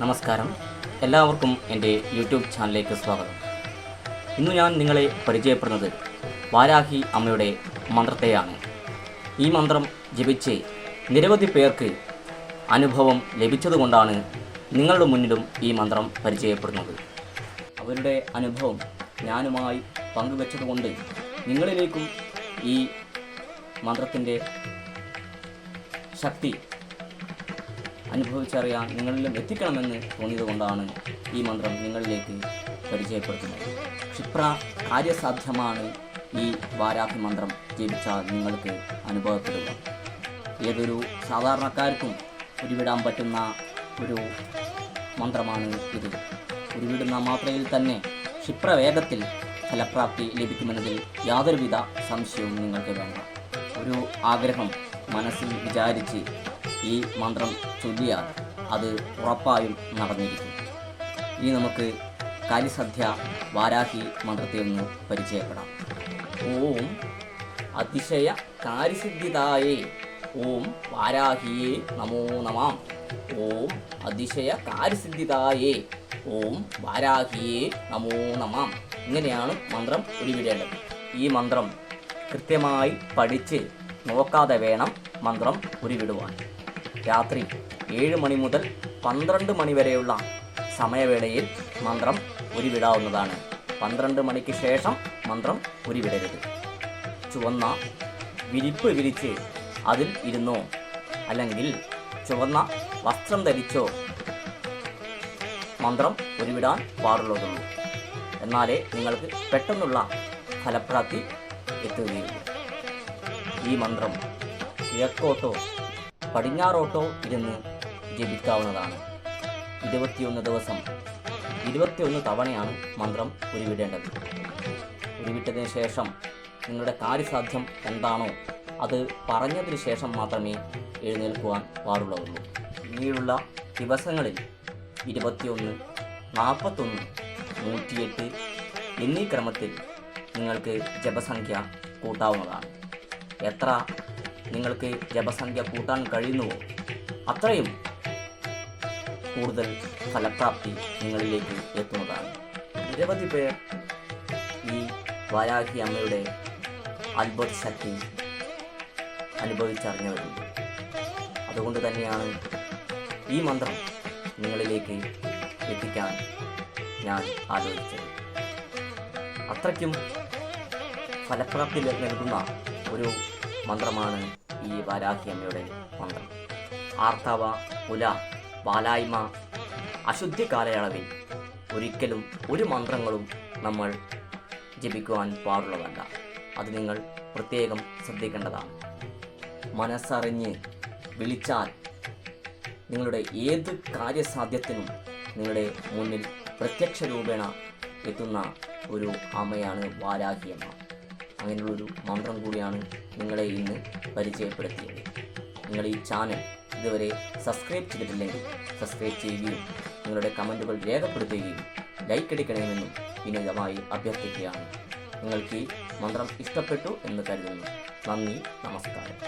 നമസ്കാരം, എല്ലാവർക്കും എൻ്റെ യൂട്യൂബ് ചാനലിലേക്ക് സ്വാഗതം. ഇന്ന് ഞാൻ നിങ്ങളെ പരിചയപ്പെടുന്നത് വാരാഹി അമ്മയുടെ മന്ത്രത്തെയാണ്. ഈ മന്ത്രം ജപിച്ച് നിരവധി പേർക്ക് അനുഭവം ലഭിച്ചതുകൊണ്ടാണ് നിങ്ങളുടെ മുന്നിലും ഈ മന്ത്രം പരിചയപ്പെടുന്നത്. അവരുടെ അനുഭവം ഞാനുമായി പങ്കുവെച്ചതുകൊണ്ട് നിങ്ങളിലേക്കും ഈ മന്ത്രത്തിൻ്റെ ശക്തി അനുഭവിച്ചറിയാൻ നിങ്ങളിലും എത്തിക്കണമെന്ന് തോന്നിയതുകൊണ്ടാണ് ഈ മന്ത്രം നിങ്ങളിലേക്ക് പരിചയപ്പെടുത്തുന്നത്. ക്ഷിപ്ര കാര്യസാധ്യമാണ് ഈ വാരാഹി മന്ത്രം ജപിച്ചാൽ നിങ്ങൾക്ക് അനുഭവപ്പെടുക. ഏതൊരു സാധാരണക്കാർക്കും ഉരുവിടാൻ പറ്റുന്ന ഒരു മന്ത്രമാണ് ഇത്. ഉരുവിടുന്ന മാത്രയിൽ തന്നെ ക്ഷിപ്രവേഗത്തിൽ ഫലപ്രാപ്തി ലഭിക്കുമെന്നതിൽ യാതൊരുവിധ സംശയവും നിങ്ങൾക്ക് വേണ്ട. ഒരു ആഗ്രഹം മനസ്സിൽ വിചാരിച്ച് ഈ മന്ത്രം ചൊല്ലിയാൽ അത് ഉറപ്പായും നടന്നിരിക്കും. ഇനി നമുക്ക് കാലിസദ്യ വാരാഹി മന്ത്രത്തെ ഒന്ന് പരിചയപ്പെടാം. ഓം അതിശയ കാര്യസിദ്ധിതായേ ഓം വാരാഹിയേ നമോ നമാം. ഓം അതിശയ കാര്യസിദ്ധിതായേ ഓം വാരാഹിയേ നമോ നമാം. ഇങ്ങനെയാണ് മന്ത്രം ഉരുവിടേണ്ടത്. ഈ മന്ത്രം കൃത്യമായി പഠിച്ച് നോക്കാതെ വേണം മന്ത്രം ഉരുവിടുവാൻ. രാത്രി 7 മണി മുതൽ 12 മണി വരെയുള്ള സമയവേളയിൽ മന്ത്രം ഉരുവിടാവുന്നതാണ്. 12 മണിക്ക് ശേഷം മന്ത്രം ഉരുവിടരുത്. ചുവന്ന വിരിപ്പ് വിരിച്ച് അതിൽ ഇരുന്നോ അല്ലെങ്കിൽ ചുവന്ന വസ്ത്രം ധരിച്ചോ മന്ത്രം ഉരുവിടാൻ പാടുള്ളതുള്ളൂ. എന്നാലേ നിങ്ങൾക്ക് പെട്ടെന്നുള്ള ഫലപ്രാപ്തി എത്തുകയുള്ളൂ. ഈ മന്ത്രം കിഴക്കോട്ടോ പടിഞ്ഞാറോട്ടോ ഇരുന്ന് ജപിക്കാവുന്നതാണ്. 21 ദിവസം 21 തവണയാണ് മന്ത്രം ഉരുവിടേണ്ടത്. ഉരുവിട്ടതിന് ശേഷം നിങ്ങളുടെ കാര്യസാധ്യം എന്താണോ അത് പറഞ്ഞതിന് ശേഷം മാത്രമേ എഴുന്നേൽക്കുവാൻ പാടുള്ളതുള്ളൂ. പിന്നീടുള്ള ദിവസങ്ങളിൽ 21, 41, 108 എന്നീ ക്രമത്തിൽ നിങ്ങൾക്ക് ജപസംഖ്യ കൂട്ടാവുന്നതാണ്. എത്ര നിങ്ങൾക്ക് ജപസംഖ്യ കൂട്ടാൻ കഴിയുന്നുവോ അത്രയും കൂടുതൽ ഫലപ്രാപ്തി നിങ്ങളിലേക്ക് എത്തുന്നതാണ്. നിരവധി പേർ ഈ വാരാഹി അമ്മയുടെ അത്ഭുത ശക്തി അനുഭവിച്ചറിഞ്ഞവരുണ്ട്. അതുകൊണ്ട് തന്നെയാണ് ഈ മന്ത്രം നിങ്ങളിലേക്ക് എത്തിക്കാൻ ഞാൻ ആലോചിച്ചത്. അത്രയ്ക്കും ഫലപ്രാപ്തി നൽകുന്ന ഒരു മന്ത്രമാണ് ഈ വാരാഹി അമ്മയുടെ മന്ത്രം. ആർത്തവ, പുല, ബാലായ്മ, അശുദ്ധി കാലയളവിൽ ഒരിക്കലും ഒരു മന്ത്രങ്ങളും നമ്മൾ ജപിക്കുവാൻ പാടുള്ളതല്ല. അത് നിങ്ങൾ പ്രത്യേകം ശ്രദ്ധിക്കേണ്ടതാണ്. മനസ്സറിഞ്ഞ് വിളിച്ചാൽ നിങ്ങളുടെ ഏത് കാര്യസാധ്യത്തിനും നിങ്ങളുടെ മുന്നിൽ പ്രത്യക്ഷ രൂപേണ എത്തുന്ന ഒരു അമ്മയാണ് വാരാഹി അമ്മ. അങ്ങനെയുള്ളൊരു മന്ത്രം കൂടിയാണ് നിങ്ങളെ ഇന്ന് പരിചയപ്പെടുത്തിയത്. നിങ്ങൾ ഈ ചാനൽ ഇതുവരെ സബ്സ്ക്രൈബ് ചെയ്തിട്ടില്ലെങ്കിൽ സബ്സ്ക്രൈബ് ചെയ്യുകയും നിങ്ങളുടെ കമൻറ്റുകൾ രേഖപ്പെടുത്തുകയും ലൈക്ക് അടിക്കണമെന്നും വിനീതമായി അഭ്യർത്ഥിക്കുകയാണ്. നിങ്ങൾക്ക് ഈ മന്ത്രം ഇഷ്ടപ്പെട്ടു എന്ന് കരുതുന്നു. നന്ദി, നമസ്കാരം.